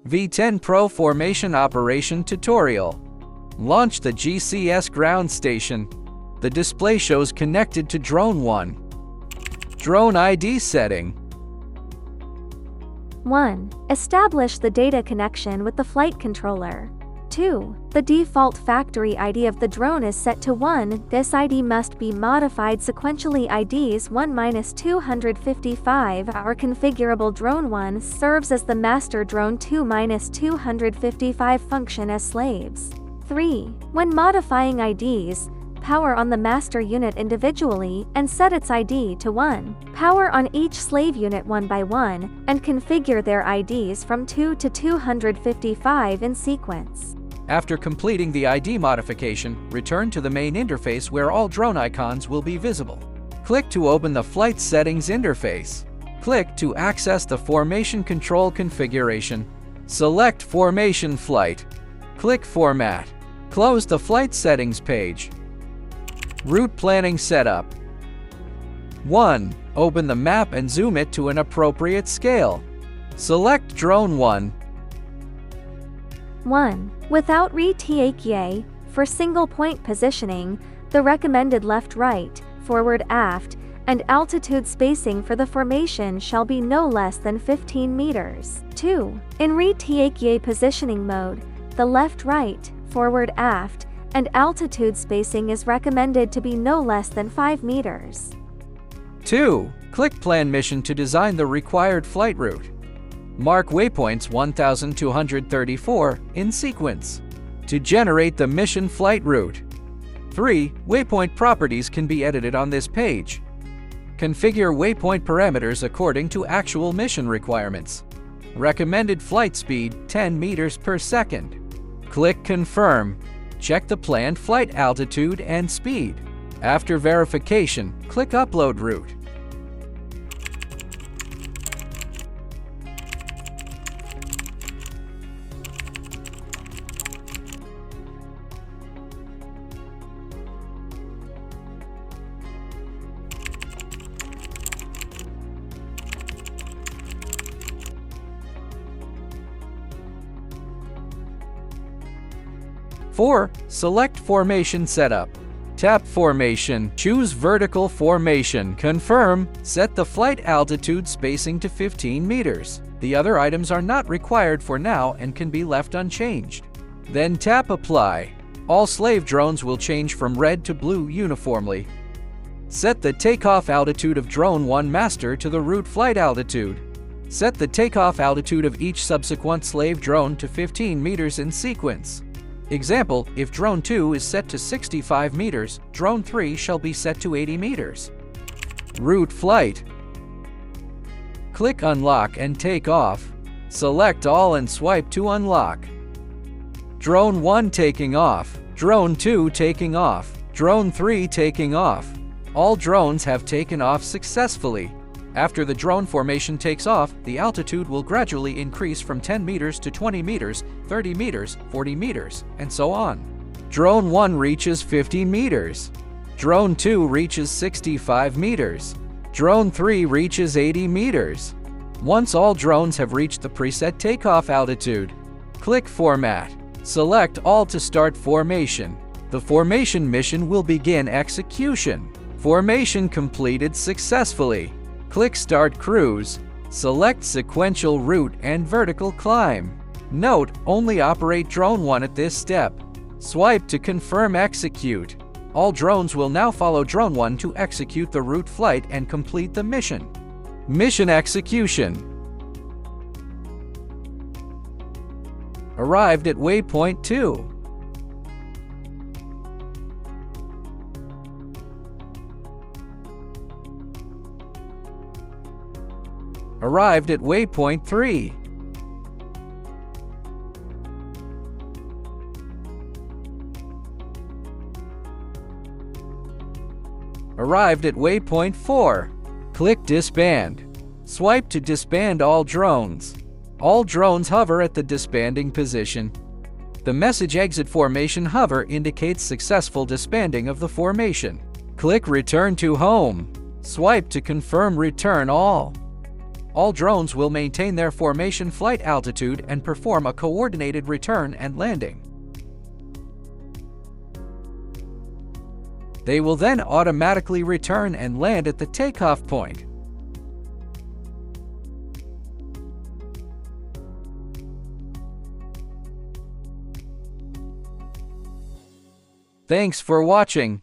V10-PRO Formation Operation Tutorial. Launch the GCS Ground Station. The display shows connected to Drone 1. Drone ID setting. 1. Establish the data connection with the flight controller. 2. The default factory ID of the drone is set to 1. This ID must be modified sequentially. IDs 1-255 are configurable. Drone 1 serves as the master, drone 2-255 function as slaves. 3. When modifying IDs, power on the master unit individually and set its ID to 1. Power on each slave unit one by one and configure their IDs from 2 to 255 in sequence. After completing the ID modification, return to the main interface where all drone icons will be visible. Click to open the Flight Settings interface. Click to access the Formation Control configuration. Select Formation Flight. Click Format. Close the Flight Settings page. Route Planning Setup. 1. Open the map and zoom it to an appropriate scale. Select Drone 1. 1. Without RTK, for single-point positioning, the recommended left-right, forward-aft, and altitude spacing for the formation shall be no less than 15 meters. 2. In RTK positioning mode, the left-right, forward-aft, and altitude spacing is recommended to be no less than 5 meters. 2. Click Plan Mission to design the required flight route. Mark waypoints 1234 in sequence to generate the mission flight route. 3. Waypoint properties can be edited on this page. Configure waypoint parameters according to actual mission requirements. Recommended flight speed 10 meters per second. Click Confirm. Check the planned flight altitude and speed. After verification, click Upload Route. Four. Select Formation Setup. Tap Formation, choose Vertical Formation, confirm, set the flight altitude spacing to 15 meters. The other items are not required for now and can be left unchanged. Then tap Apply. All slave drones will change from red to blue uniformly. Set the takeoff altitude of Drone 1 Master to the route flight altitude. Set the takeoff altitude of each subsequent slave drone to 15 meters in sequence. Example, if Drone 2 is set to 65 meters, Drone 3 shall be set to 80 meters. Route Flight. Click Unlock and Take Off. Select all and swipe to unlock. Drone 1 taking off, Drone 2 taking off, Drone 3 taking off. All drones have taken off successfully. After the drone formation takes off, the altitude will gradually increase from 10 meters to 20 meters, 30 meters, 40 meters, and so on. Drone 1 reaches 50 meters. Drone 2 reaches 65 meters. Drone 3 reaches 80 meters. Once all drones have reached the preset takeoff altitude, click Format. Select All to start formation. The formation mission will begin execution. Formation completed successfully. Click Start Cruise. Select Sequential Route and Vertical Climb. Note, only operate Drone 1 at this step. Swipe to confirm execute. All drones will now follow Drone 1 to execute the route flight and complete the mission. Mission execution. Arrived at waypoint 2. Arrived at waypoint 3. Arrived at waypoint 4. Click Disband. Swipe to disband all drones. All drones hover at the disbanding position. The message Exit Formation Hover indicates successful disbanding of the formation. Click Return to Home. Swipe to confirm Return All. All drones will maintain their formation flight altitude and perform a coordinated return and landing. They will then automatically return and land at the takeoff point. Thanks for watching.